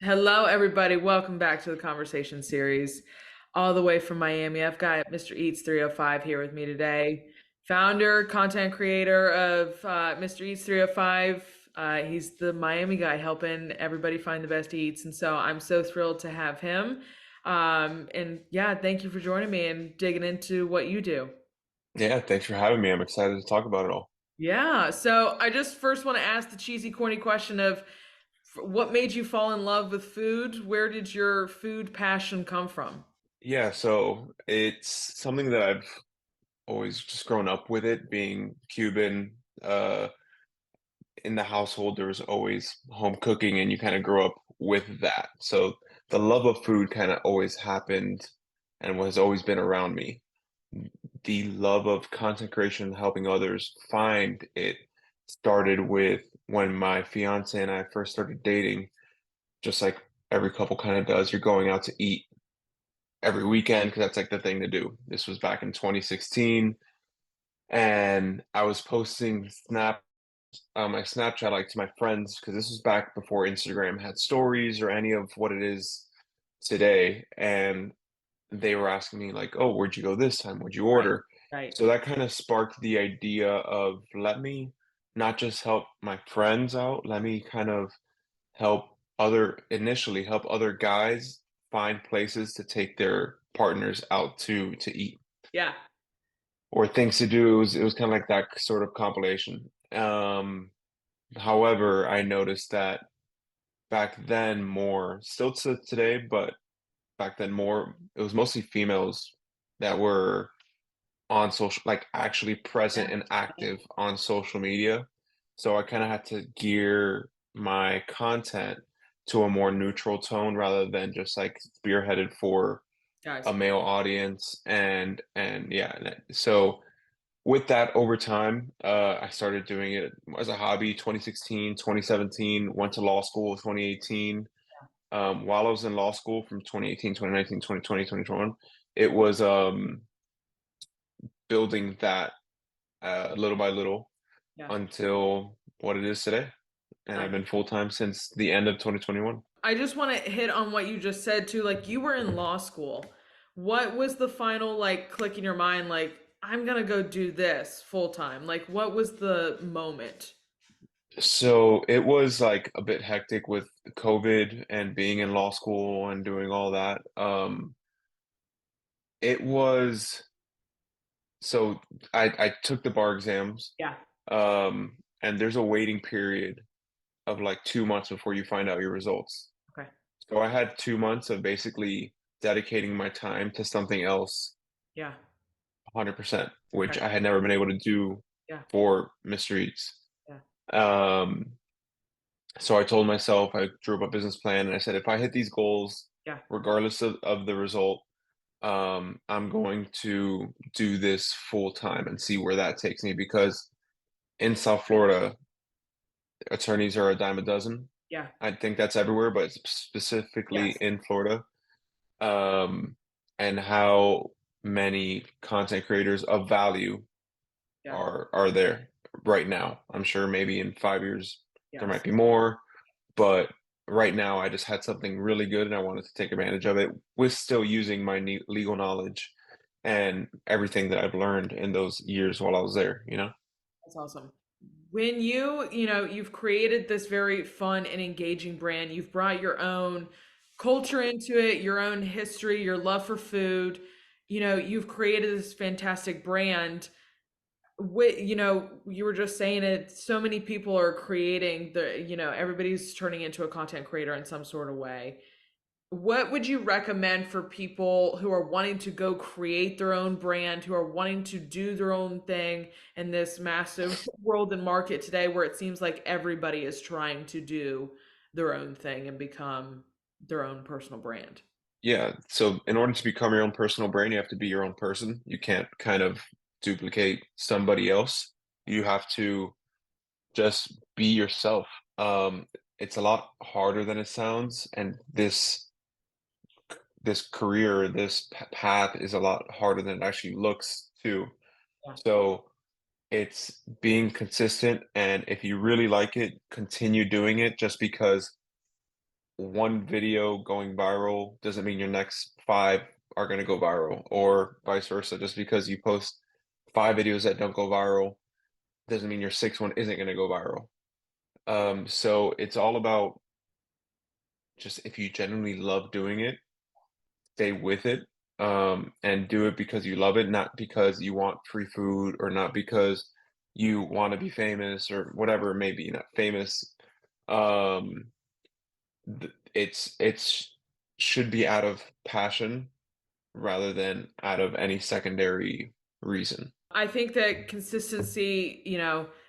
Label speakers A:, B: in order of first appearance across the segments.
A: Hello, everybody. Welcome back to the conversation series. All the way from Miami, I've got Mr. EATS305 here with me today. Founder, content creator of Mr. EATS305. He's the Miami guy helping everybody find the best eats. And so I'm so thrilled to have him. And yeah, thank you for joining me and digging into what you do.
B: Yeah, thanks for having me. I'm excited to talk about it all.
A: Yeah. So I just first want to ask the cheesy, corny question of what made you fall in love with food? Where did your food passion come from?
B: Yeah, so it's something that I've always just grown up with it, being Cuban. In the household, there was always home cooking, and you kind of grow up with that. So the love of food kind of always happened and has always been around me. The love of content creation, helping others find it, started with when my fiance and I first started dating, just like every couple kind of does. You're going out to eat every weekend because that's like the thing to do. This was back in 2016, and I was posting my Snapchat like to my friends because this was back before Instagram had stories or any of what it is today, and they were asking me like, "Oh, where'd you go this time? What'd you
A: Right,
B: order?"
A: right.
B: So that kind of sparked the idea of let me not just help my friends out, let me kind of help other guys find places to take their partners out to eat
A: Yeah,
B: or things to do. It was kind of like that sort of compilation. However, I noticed that back then more, still to today, but back then more, it was mostly females that were on social, like actually present
A: yeah,
B: and active on social media. So I kind of had to gear my content to a more neutral tone rather than just like spearheaded for a
A: gotcha.
B: male audience. And yeah, so with that over time, I started doing it as a hobby 2016, 2017, went to law school 2018. While I was in law school from 2018, 2019, 2020, 2021, it was building that little by little
A: Yeah.
B: until what it is today. And I've
A: Nice.
B: been full time since the end of 2021.
A: I just want to hit on what you just said too. Like you were in law school. What was the final like click in your mind? Like I'm gonna go do this full time. Like what was the moment?
B: So it was like a bit hectic with COVID and being in law school and doing all that. It was so I took the bar exams,
A: Yeah.
B: and there's a waiting period of like 2 months before you find out your results.
A: Okay.
B: So I had 2 months of basically dedicating my time to something else
A: Yeah.
B: 100%, which
A: Okay.
B: I had never been able to do
A: Yeah.
B: for Mr. Eats.
A: Yeah.
B: Um, so I told myself, I drew up a business plan, and I said, if I hit these goals,
A: Yeah.
B: regardless of the result, I'm going to do this full time and see where that takes me because in South Florida, attorneys are a dime a dozen.
A: Yeah.
B: I think that's everywhere, but specifically
A: Yes.
B: in Florida. Um, and how many content creators of value
A: Yeah.
B: are there right now. I'm sure maybe in 5 years there might
A: Yes.
B: be more, but right now I just had something really good and I wanted to take advantage of it with still using my legal knowledge and everything that I've learned in those years while I was there, you know?
A: That's awesome. When you've created this very fun and engaging brand, you've brought your own culture into it, your own history, your love for food. You've created this fantastic brand. You were just saying it, so many people are creating everybody's turning into a content creator in some sort of way. What would you recommend for people who are wanting to go create their own brand, who are wanting to do their own thing in this massive world and market today where it seems like everybody is trying to do their own thing and become their own personal brand?
B: Yeah. So in order to become your own personal brand, you have to be your own person. You can't kind of duplicate somebody else. You have to just be yourself. It's a lot harder than it sounds, and this career, this path is a lot harder than it actually looks too.
A: Yeah.
B: So it's being consistent, and if you really like it, continue doing it just because one video going viral doesn't mean your next five are going to go viral, or vice versa. Just because you post five videos that don't go viral doesn't mean your sixth one isn't going to go viral. So it's all about just if you genuinely love doing it, stay with it, and do it because you love it, not because you want free food or not because you want to be famous or whatever it may be. Not famous. Um, it's should be out of passion rather than out of any secondary reason.
A: I think that consistency,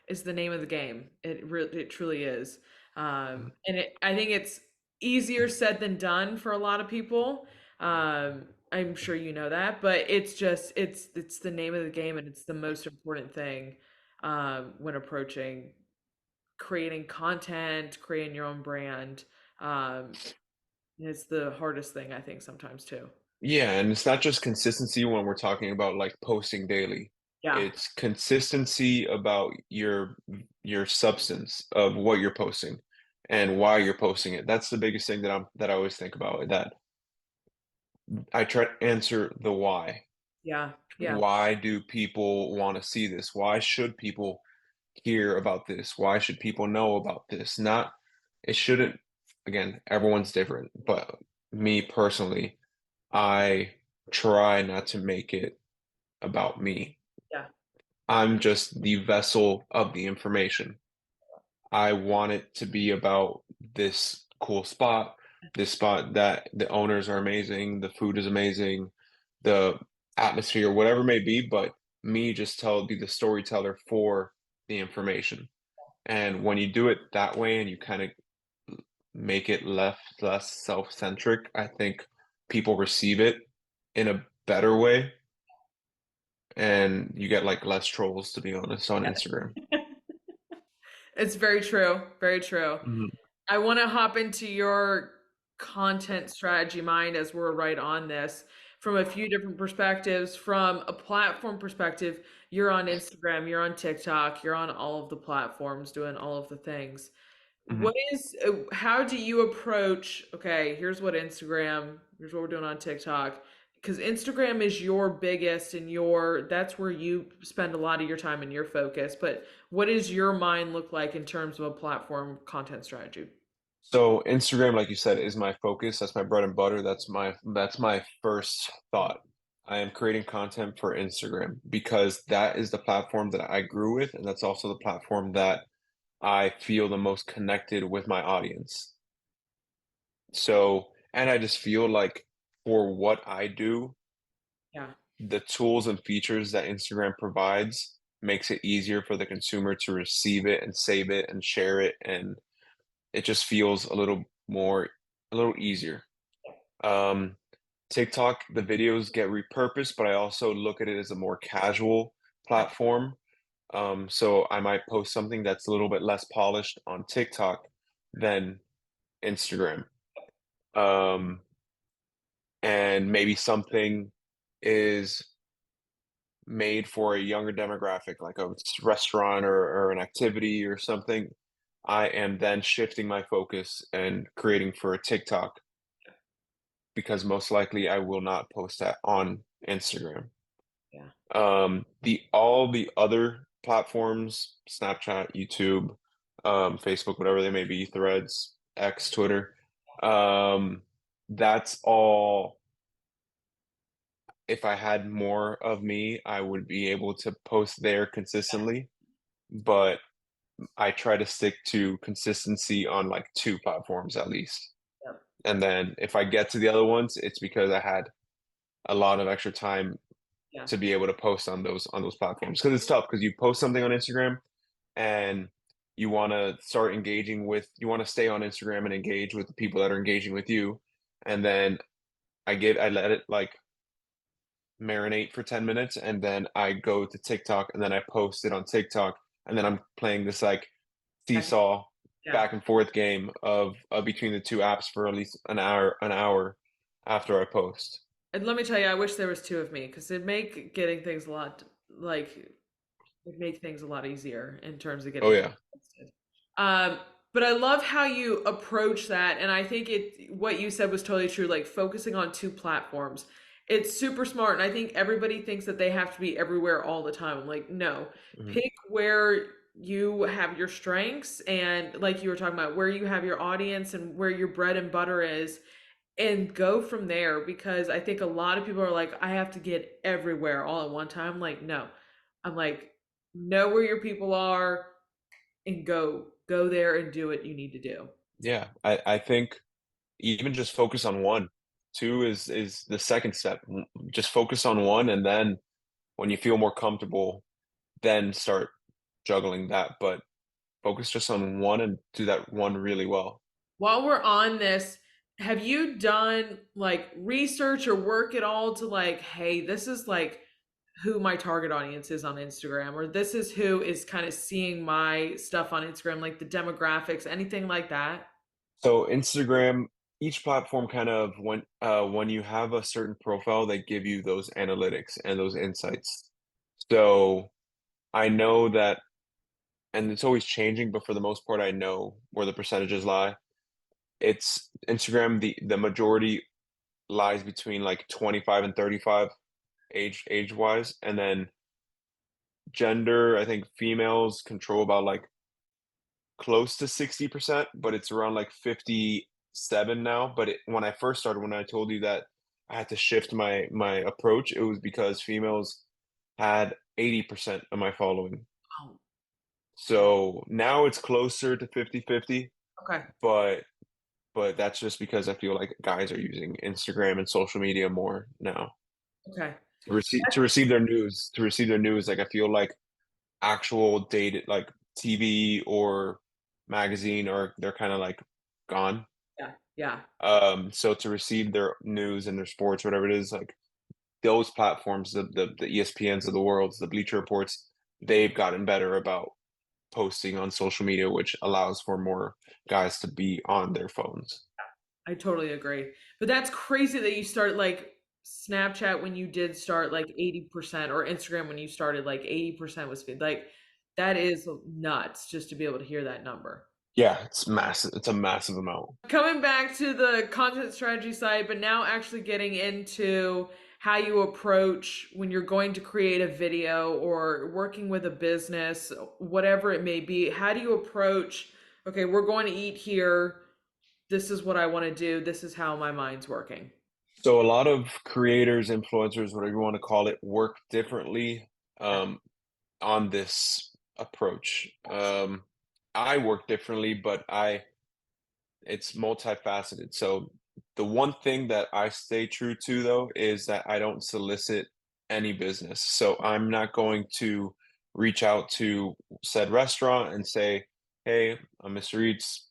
A: is the name of the game. It truly is. And I think it's easier said than done for a lot of people. I'm sure you know that, but it's the name of the game, and it's the most important thing when approaching creating content, creating your own brand. Um, it's the hardest thing I think sometimes too.
B: Yeah, and it's not just consistency when we're talking about like posting daily.
A: Yeah,
B: It's consistency about your substance of what you're posting and why you're posting it. That's the biggest thing that I always think about, that I try to answer the why.
A: yeah, yeah,
B: Why do people want to see this? Why should people hear about this? Why should people know about this? Not, it shouldn't, again, everyone's different, but me personally, I try not to make it about me.
A: yeah,
B: I'm just the vessel of the information. I want it to be about this cool spot, this spot that the owners are amazing, the food is amazing, the atmosphere, whatever it may be, but me just be the storyteller for the information. And when you do it that way and you kind of make it less self-centric, I think people receive it in a better way and you get like less trolls, to be honest, on Instagram.
A: yeah. It's very true. Very true.
B: Mhm,
A: I want to hop into your content strategy mind as we're right on this from a few different perspectives. From a platform perspective, you're on Instagram, you're on TikTok, you're on all of the platforms doing all of the things.
B: mhm.
A: How do you approach, okay, here's what we're doing on TikTok. Because Instagram is your biggest and that's where you spend a lot of your time and your focus. But what does your mind look like in terms of a platform content strategy?
B: So Instagram, like you said, is my focus. That's my bread and butter. That's my first thought. I am creating content for Instagram because that is the platform that I grew with, and that's also the platform that I feel the most connected with my audience. So, and I just feel like for what I do,
A: Yeah,
B: the tools and features that Instagram provides makes it easier for the consumer to receive it and save it and share it, and it just feels a little easier. Um, TikTok, the videos get repurposed, but I also look at it as a more casual
A: yeah,
B: platform. So I might post something that's a little bit less polished on TikTok than Instagram. Um, and maybe something is made for a younger demographic, like a restaurant or an activity or something. I am then shifting my focus and creating for a TikTok because most likely I will not post that on Instagram.
A: yeah.
B: The all the other platforms, Snapchat, YouTube, Facebook, whatever they may be, Threads, X, Twitter, um, that's all. If I had more of me, I would be able to post there consistently, but I try to stick to consistency on like two platforms at least.
A: Yeah.
B: And then if I get to the other ones, it's because I had a lot of extra time
A: Yeah.
B: to be able to post on those platforms. Because it's tough because you post something on Instagram and you want to start engaging with you want to stay on Instagram and engage with the people that are engaging with you. And then I let it like marinate for 10 minutes and then I go to TikTok and then I post it on TikTok and then I'm playing this like
A: Yeah.
B: seesaw
A: Yeah.
B: back and forth game of between the two apps for at least an hour after I post.
A: And let me tell you, I wish there was two of me because it'd make getting things a lot like it'd make things a lot easier in terms of
B: Oh
A: getting things
B: yeah.
A: posted. Um, But I love how you approach that. And I think what you said was totally true, like focusing on two platforms. It's super smart. And I think everybody thinks that they have to be everywhere all the time. I'm like, no,
B: Mhm.
A: pick where you have your strengths and, like you were talking about, where you have your audience and where your bread and butter is, and go from there. Because I think a lot of people are like, I have to get everywhere all at one time. I'm like, no. I'm like, know where your people are and go there and do what you need to do.
B: Yeah, I think even just focus on one. Two is the second step. Just focus on one, and then when you feel more comfortable, then start juggling that. But focus just on one and do that one really well.
A: While we're on this, have you done like research or work at all to like, hey, this is like who my target audience is on Instagram, or this is who is kind of seeing my stuff on Instagram, like the demographics, anything like that?
B: So Instagram, each platform kind of when you have a certain profile, they give you those analytics and those insights. So I know that, and it's always changing, but for the most part, I know where the percentages lie. It's Instagram, the majority lies between like 25 and 35 age wise, and then gender, I think females control about like close to 60%, but it's around like 57 now. But when I first started, when I told you that I had to shift my approach, it was because females had 80% of my following.
A: Oh,
B: So now it's closer to 50-50,
A: okay.
B: but that's just because I feel like guys are using Instagram and social media more now
A: Okay.
B: to receive their news. Like I feel like actual dated like TV or magazine or they're kind of like gone.
A: Yeah. Yeah.
B: So to receive their news and their sports, whatever it is, like those platforms, the ESPNs of the world, the Bleacher Reports, they've gotten better about posting on social media, which allows for more guys to be on their phones.
A: I totally agree. But that's crazy that you start like Snapchat when you did start like 80%, or Instagram when you started like 80% was feed. Like that is nuts just to be able to hear that number.
B: Yeah, it's massive. It's a massive amount.
A: Coming back to the content strategy side, but now actually getting into how you approach when you're going to create a video or working with a business, whatever it may be. How do you approach, okay, we're going to eat here. This is what I want to do. This is how my mind's working.
B: So a lot of creators, influencers, whatever you want to call it, work differently um, on this approach. I work differently, but I it's multifaceted. So the one thing that I stay true to though is that I don't solicit any business. So I'm not going to reach out to said restaurant and say, "Hey, I'm Mr. Eats.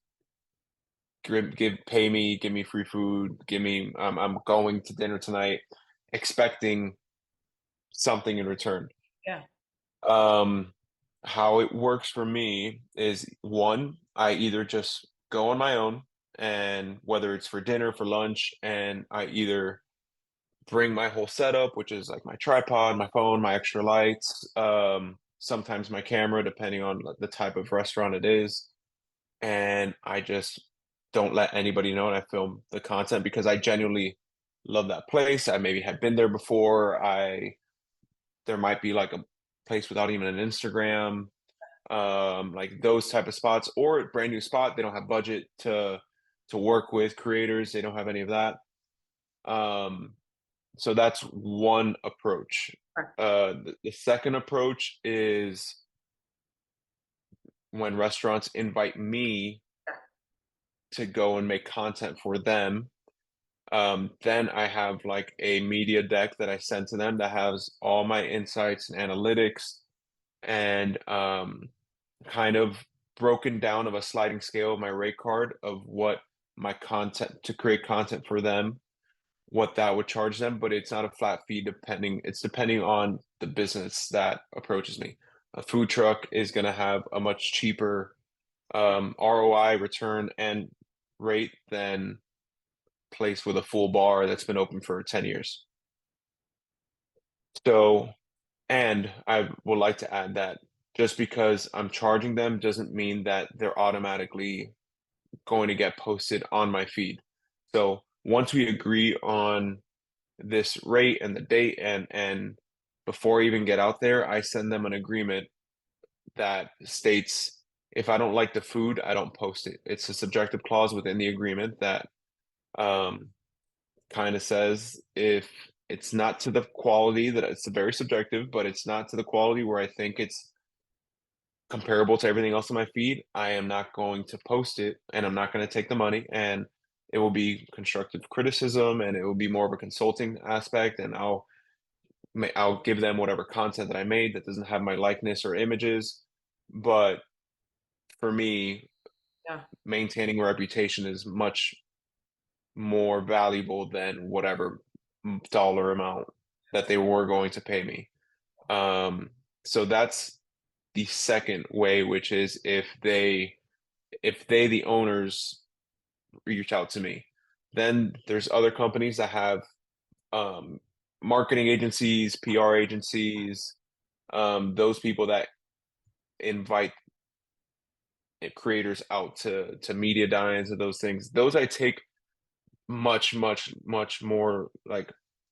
B: Pay me, give me free food, give me. I'm going to dinner tonight, expecting something in return."
A: Yeah.
B: Um, how it works for me is one, I either just go on my own, and whether it's for dinner, for lunch, and I either bring my whole setup, which is like my tripod, my phone, my extra lights, sometimes my camera, depending on the type of restaurant it is, and I just don't let anybody know, and I film the content because I genuinely love that place. I maybe have been there before. I There might be like a place without even an Instagram, like those type of spots, or a brand new spot. They don't have budget to work with creators. They don't have any of that. Um, so that's one approach. The second approach is when restaurants invite me to go and make content for them. Then I have like a media deck that I send to them that has all my insights and analytics and kind of broken down of a sliding scale of my rate card of what my content to create content for them, what that would charge them, but it's not a flat fee it's depending on the business that approaches me. A food truck is going to have a much cheaper ROI return and rate than place with a full bar that's been open for 10 years. So, and I would like to add that Just because I'm charging them doesn't mean that they're automatically going to get posted on my feed. So once we agree on this rate and the date and before I even get out there, I send them an agreement that states if I don't like the food, I don't post it. It's a subjective clause within the agreement that um, kind of says if it's not to the quality that it's very subjective, but it's not to the quality where I think it's comparable to everything else on my feed, I am not going to post it and I'm not going to take the money and it will be constructive criticism and it will be more of a consulting aspect and I'll give them whatever content that I made that doesn't have my likeness or images. But for me,
A: Yeah.
B: maintaining a reputation is much more valuable than whatever dollar amount that they were going to pay me. Um, so that's the second way, which is if they the owners reach out to me. Then there's other companies that have um, marketing agencies, PR agencies, those people that invite creators out to media dines and those things. Those I take much more like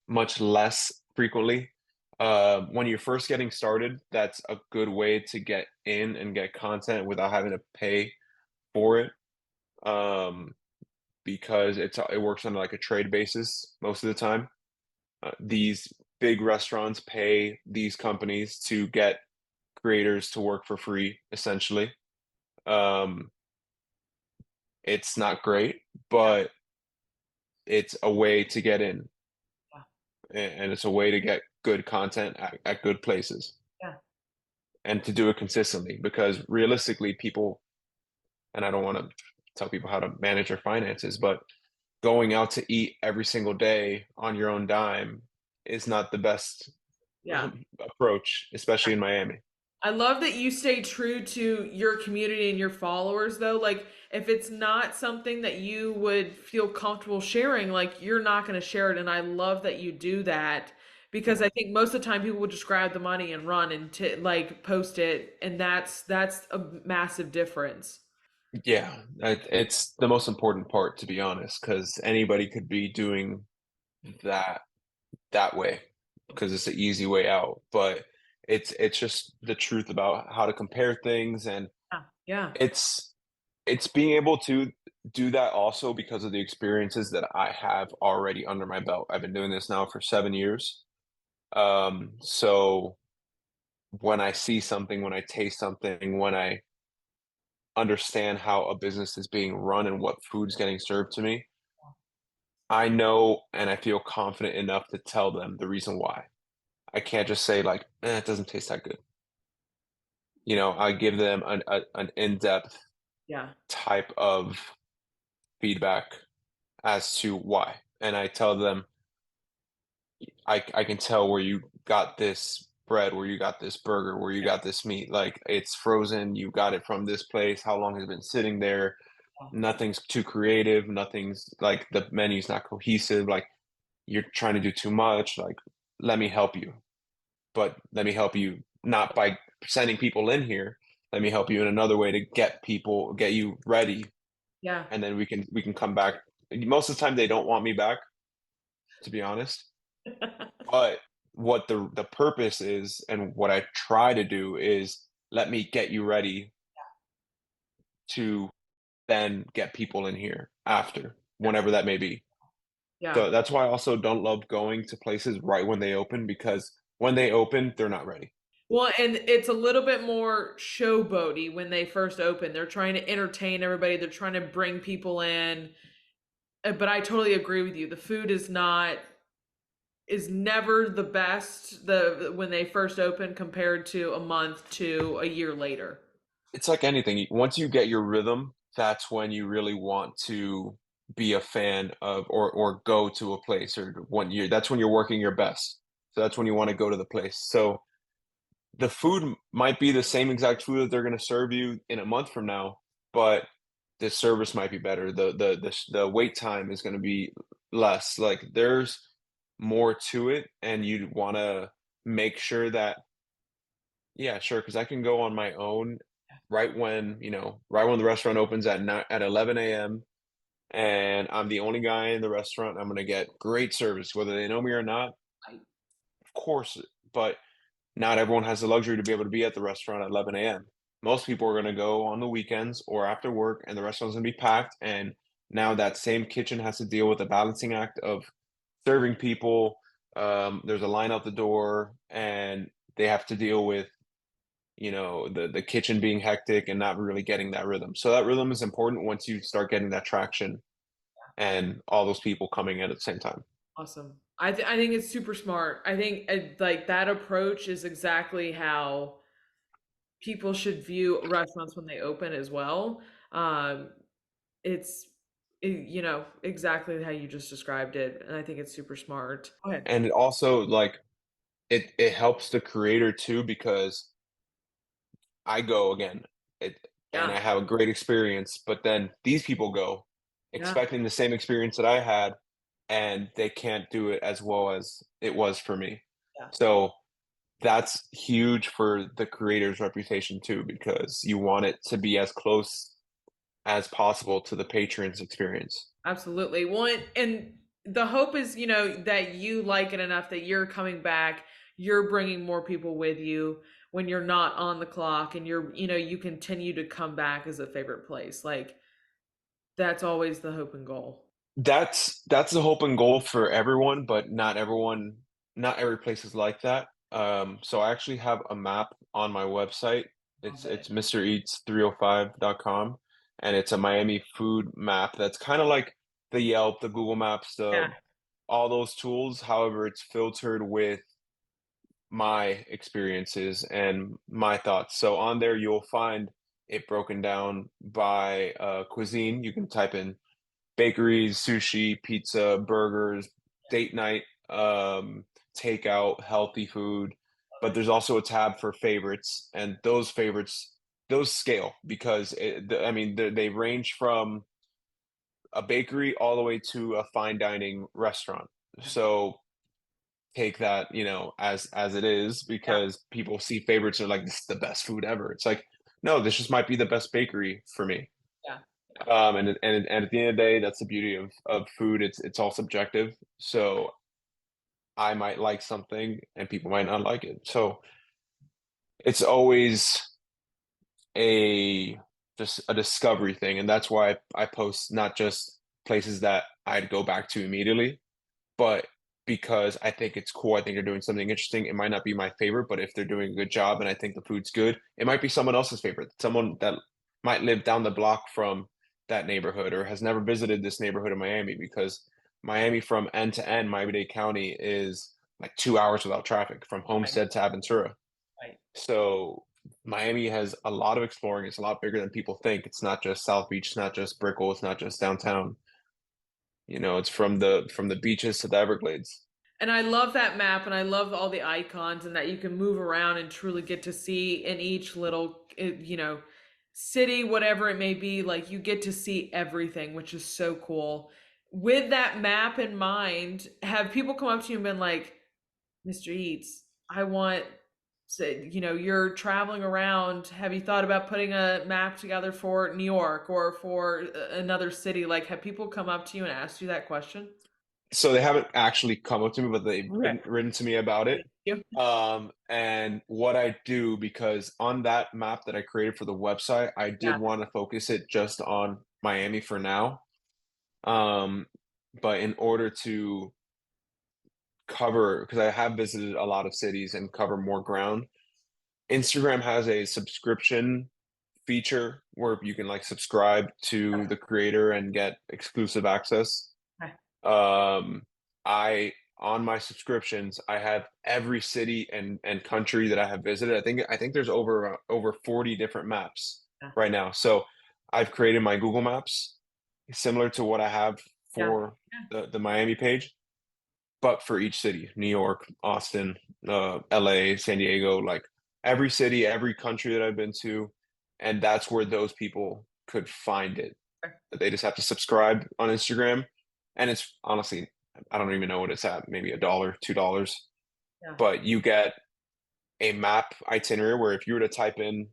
B: much less frequently. When you're first getting started, that's a good way to get in and get content without having to pay for it. Um, because it works on like a trade basis most of the time. These big restaurants pay these companies to get creators to work for free, essentially. Um, it's not great,
A: Yeah.
B: but it's a way to get in,
A: Yeah.
B: and it's a way to get good content at good places
A: Yeah.
B: and to do it consistently. Because realistically, people, and I don't want to tell people how to manage their finances, but going out to eat every single day on your own dime is not the best
A: Yeah.
B: approach, especially in Miami.
A: I love that you stay true to your community and your followers, though. Like, if it's not something that you would feel comfortable sharing, like, you're not going to share it. And I love that you do that because
B: Yeah.
A: I think most of the time people would just grab the money and run and like post it. And that's a massive difference.
B: Yeah, it's the most important part, to be honest, because anybody could be doing that that way because it's the easy way out. But it's just the truth about how to compare things, and
A: Yeah. Yeah.
B: it's it's being able to do that also because of the experiences that I have already under my belt. I've been doing this now for 7 years. So when I see something, when I taste something, when I understand how a business is being run and what food's getting served to me, I know and I feel confident enough to tell them the reason why. I can't just say like, it doesn't taste that good. I give them an in-depth
A: Yeah.
B: type of feedback as to why. And I tell them, I can tell where you got this bread, where you got this burger, where you
A: Yeah.
B: got this meat. Like it's frozen, you got it from this place, how long has it been sitting there? Nothing's too creative, nothing's like the menu's not cohesive, like you're trying to do too much. Like, let me help you. But let me help you not by sending people in here. Let me help you in another way to get you ready,
A: Yeah.
B: and then we can come back. Most of the time, they don't want me back, to be honest. But what the purpose is, and what I try to do is let me get you ready to then get people in here after,
A: Yeah.
B: whenever that may be.
A: Yeah.
B: So that's why I also don't love going to places right when they open because when they open, they're not ready.
A: Well, and it's a little bit more showboaty when they first open. They're trying to entertain everybody. They're trying to bring people in. But I totally agree with you. The food is never the best when they first open compared to a month to a year later.
B: It's like anything. Once you get your rhythm, that's when you really want to be a fan of or go to a place or that's when you're working your best. So that's when you want to go to the place. So the food might be the same exact food that they're going to serve you in a month from now, but the service might be better. The wait time is going to be less. Like there's more to it, and you'd want to make sure that Yeah, sure, because I can go on my own right when, right when the restaurant opens at 11 a.m. and I'm the only guy in the restaurant. I'm gonna get great service, whether they know me or not,
A: Right.
B: of course. But not everyone has the luxury to be able to be at the restaurant at 11 a.m. Most people are gonna go on the weekends or after work, and the restaurant's gonna be packed. And now that same kitchen has to deal with the balancing act of serving people. There's a line out the door, and they have to deal with the kitchen being hectic and not really getting that rhythm. So that rhythm is important once you start getting that traction and all those people coming in at the same time.
A: Awesome. I think it's super smart. I think like that approach is exactly how people should view restaurants when they open as well. Um, it's exactly how you just described it, and I think it's super smart. Go ahead.
B: And it also, like, it helps the creator too, because I go again, it and
A: Yeah,
B: I have a great experience, but then these people go
A: yeah,
B: expecting the same experience that I had, and they can't do it as well as it was for me.
A: yeah.
B: So that's huge for the creator's reputation too, because you want it to be as close as possible to the patron's experience.
A: Absolutely. Well, and the hope is, that you like it enough that you're coming back, you're bringing more people with you when you're not on the clock, and you continue to come back as a favorite place. Like that's always the hope and goal.
B: That's the hope and goal for everyone, but not every place is like that. So I actually have a map on my website.
A: Love
B: It's
A: it.
B: MrEats305.com, and it's a Miami food map that's kind of like the Yelp, the Google Maps,
A: Yeah.
B: the all those tools. However, it's filtered with my experiences and my thoughts. So on there, you'll find it broken down by cuisine. You can type in bakeries, sushi, pizza, burgers, date night, takeout, healthy food.
A: Love
B: But
A: it.
B: there's also a tab for favorites, and those favorites, those scale because I mean they range from a bakery all the way to a fine dining restaurant. So take that, as it is,
A: Yeah.
B: because people see favorites and are like, this is the best food ever. It's like, no, this just might be the best bakery for me.
A: Yeah. Yeah.
B: And at the end of the day, that's the beauty of food. It's all subjective. So I might like something and people might not like it. So it's always a just a discovery thing. And that's why I post not just places that I'd go back to immediately, but because I think it's cool. I think they're doing something interesting. It might not be my favorite, but if they're doing a good job and I think the food's good, it might be someone else's favorite. Someone that might live down the block from that neighborhood or has never visited this neighborhood in Miami, because Miami from end to end, Miami-Dade County is like 2 hours without traffic from
A: Right.
B: Homestead to Aventura.
A: Right.
B: So Miami has a lot of exploring. It's a lot bigger than people think. It's not just South Beach, it's not just Brickell, it's not just downtown. It's from the beaches to the Everglades.
A: And I love that map, and I love all the icons, and that you can move around and truly get to see in each little, city, whatever it may be. Like you get to see everything, which is so cool. With that map in mind, have people come up to you and been like, Mr. Eats, I want, you're traveling around. Have you thought about putting a map together for New York or for another city? Like, have people come up to you and asked you that question?
B: So they haven't actually come up to me, but they've
A: Okay.
B: written to me about it.
A: Thank you.
B: And what I do, because on that map that I created for the website, I
A: Yeah.
B: did want to focus it just on Miami for now. Um, but in order to cover, because I have visited a lot of cities and cover more ground, Instagram has a subscription feature where you can like subscribe to the creator and get exclusive access.
A: Okay.
B: Um, I on my subscriptions, I have every city and country that I have visited. I think there's over 40 different maps
A: Yeah.
B: right now. So I've created my Google Maps similar to what I have
A: Yeah.
B: for the Miami page, but for each city, New York, Austin, LA, San Diego, like every city, every country that I've been to, and that's where those people could find it.
A: Okay.
B: They just have to subscribe on Instagram, and it's honestly, I don't even know what it's at, maybe $1, $2,
A: Yeah.
B: but you get a map itinerary where if you were to type in,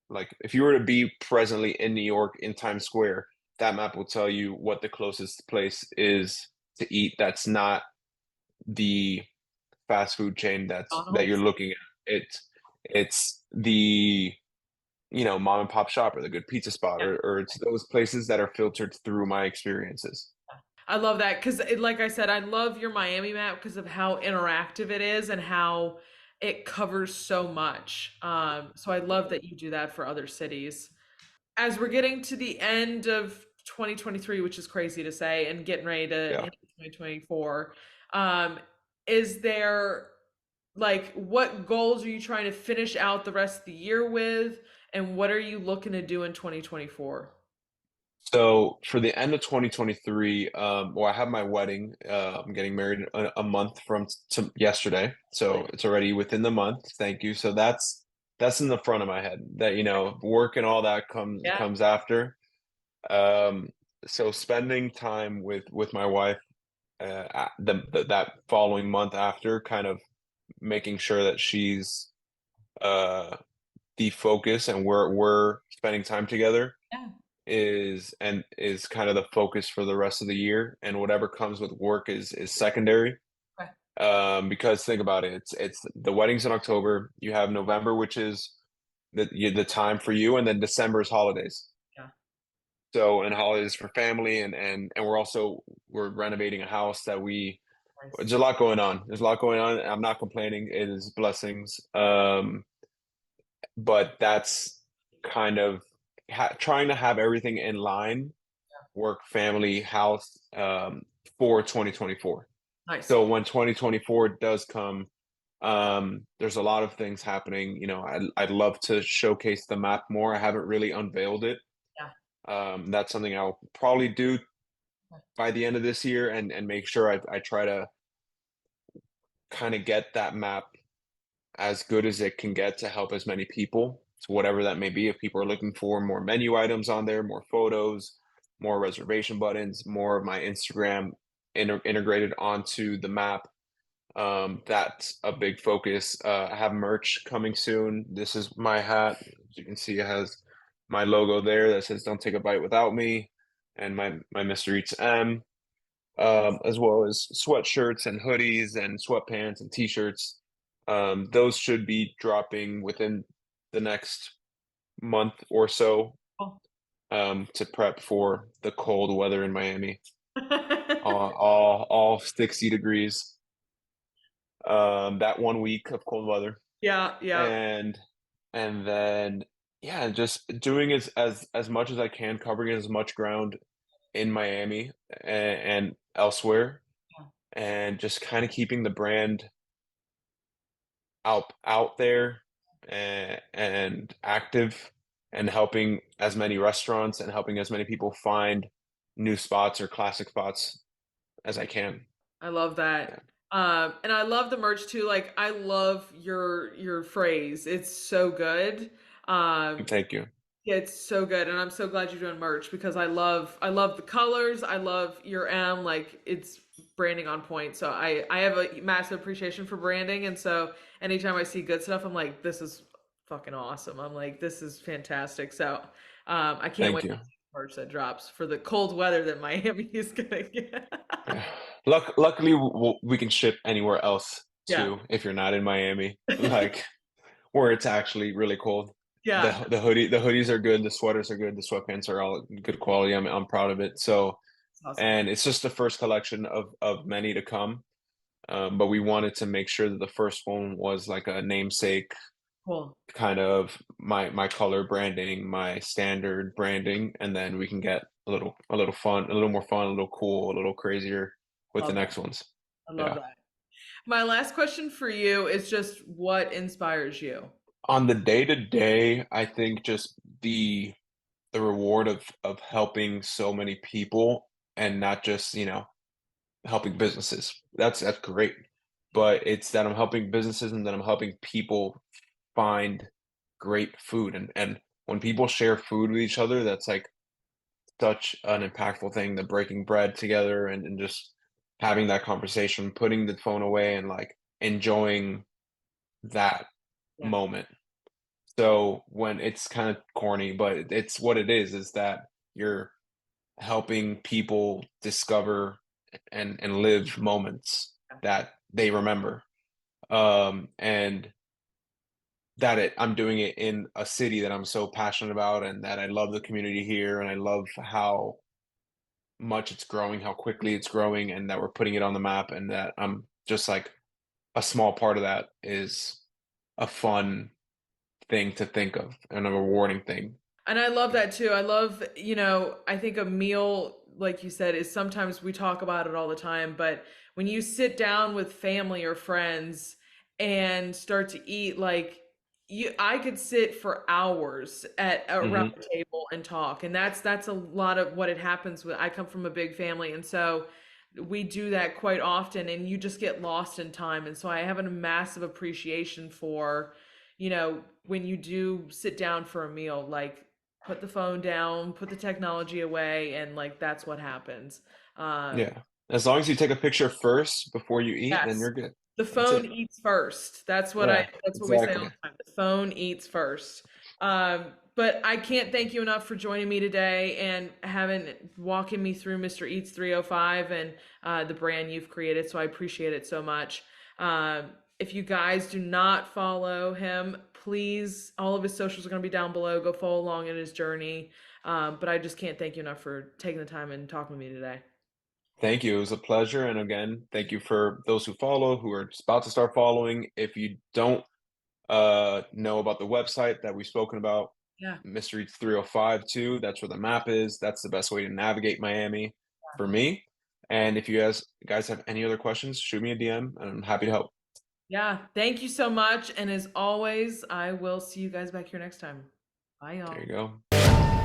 B: like, if you were to be presently in New York in Times Square, that map will tell you what the closest place is to eat that's not the fast food chain that you're
A: McDonald's.
B: looking at. It's the, mom and pop shop or the good pizza spot,
A: Yeah.
B: or it's those places that are filtered through my experiences.
A: I love that because, like I said, I love your Miami map because of how interactive it is and how it covers so much. So I love that you do that for other cities. As we're getting to the end of 2023, which is crazy to say, and getting ready to
B: Yeah.
A: hit 2024, um, is there like what goals are you trying to finish out the rest of the year with, and what are you looking to do in 2024?
B: So for the end of 2023, well, I have my wedding. I'm getting married a month from yesterday, so it's already within the month. Thank you. So that's in the front of my head. That work and all that
A: Yeah,
B: comes after. Um, so spending time with my wife, that following month after, kind of making sure that she's uh the focus and we're spending time together
A: yeah,
B: is kind of the focus for the rest of the year, and whatever comes with work is secondary.
A: okay,
B: Because think about it, it's the wedding's in October, you have November, which is the time for you, and then December is holidays.
A: yeah,
B: So, and holidays for family, and we're renovating a house that we
A: nice.
B: there's a lot going on. There's a lot going on. I'm not complaining. It is blessings. But that's kind of trying to have everything in line, work, family, house, for 2024.
A: Nice.
B: So when 2024 does come, there's a lot of things happening. I'd love to showcase the map more. I haven't really unveiled it.
A: Yeah.
B: That's something I'll probably do by the end of this year, and make sure I try to kind of get that map as good as it can get to help as many people. So whatever that may be, if people are looking for more menu items on there, more photos, more reservation buttons, more of my Instagram integrated onto the map. That's a big focus. I have merch coming soon. This is my hat. As you can see, it has my logo there that says "Don't take a bite without me," and my Mr. Eats M, as well as sweatshirts and hoodies and sweatpants and t-shirts. Those should be dropping within the next month or so,
A: Cool.
B: to prep for the cold weather in Miami. All 60 degrees. That 1 week of cold weather,
A: Yeah, yeah.
B: and then yeah, just doing as much as I can, covering as much ground in Miami and elsewhere,
A: Yeah.
B: and just kind of keeping the brand out there, and active, and helping as many restaurants and helping as many people find new spots or classic spots as I can.
A: I love that.
B: Yeah.
A: And I love the merch too. Like I love your phrase. It's so good. Um,
B: Thank you.
A: yeah, it's so good, and I'm so glad you're doing merch because I love the colors. I love your M. Like it's branding on point. So I have a massive appreciation for branding, and so anytime I see good stuff, I'm like, this is fucking awesome. I'm like, this is fantastic. So I can't
B: Thank
A: wait to
B: you.
A: see the merch that drops for the cold weather that Miami is gonna get.
B: Yeah. Luckily, we can ship anywhere else
A: Yeah.
B: too if you're not in Miami, like where it's actually really cold. The
A: Yeah.
B: the hoodies are good, the sweaters are good, the sweatpants are all good quality. I'm proud of it. So,
A: It's awesome.
B: and it's just the first collection of many to come. But we wanted to make sure that the first one was like a namesake,
A: Cool.
B: kind of my color branding, my standard branding, and then we can get a little fun, a little more fun, a little cool, a little crazier with the
A: Love that.
B: next ones.
A: I love
B: Yeah.
A: that. My last question for you is just what inspires you?
B: On the day to day, I think just the reward of helping so many people, and not just, helping businesses. That's great. But it's that I'm helping businesses, and that I'm helping people find great food, and when people share food with each other, that's like such an impactful thing, the breaking bread together, and just having that conversation, putting the phone away, and like enjoying that
A: Yeah.
B: moment. So when it's kind of corny, but it's what it is that you're helping people discover and live moments that they remember. And that I'm doing it in a city that I'm so passionate about and that I love the community here and I love how much it's growing, how quickly it's growing, and that we're putting it on the map, and that I'm just like a small part of that is a fun thing to think of and a rewarding thing.
A: And I love that too. I love, I think a meal, like you said, is sometimes we talk about it all the time, but when you sit down with family or friends and start to eat, like I could sit for hours at around
B: Hmm.
A: the table and talk. And that's a lot of what it happens with I come from a big family, and so we do that quite often, and you just get lost in time. And so I have a massive appreciation for, when you do sit down for a meal, like put the phone down, put the technology away, and like that's what happens. Um,
B: Yeah. As long as you take a picture first before you eat, then
A: yes,
B: you're good.
A: the
B: That's
A: phone
B: it.
A: eats first.
B: Yeah,
A: That's what we say all
B: exactly.
A: the time. The phone eats first. But I can't thank you enough for joining me today and walking me through Mr. Eats 305 and the brand you've created. So I appreciate it so much. If you guys do not follow him, please, all of his socials are going to be down below. Go follow along in his journey. But I just can't thank you enough for taking the time and talking with me today.
B: Thank you. It was a pleasure. And again, thank you for those who follow, who are just about to start following. If you don't know about the website that we've spoken about,
A: Yeah.
B: Mystery 305 too. That's where the map is. That's the best way to navigate Miami for me. And if you guys have any other questions, shoot me a DM and I'm happy to help.
A: Yeah. Thank you so much. And as always, I will see you guys back here next time. Bye,
B: There you
A: y'all.
B: go.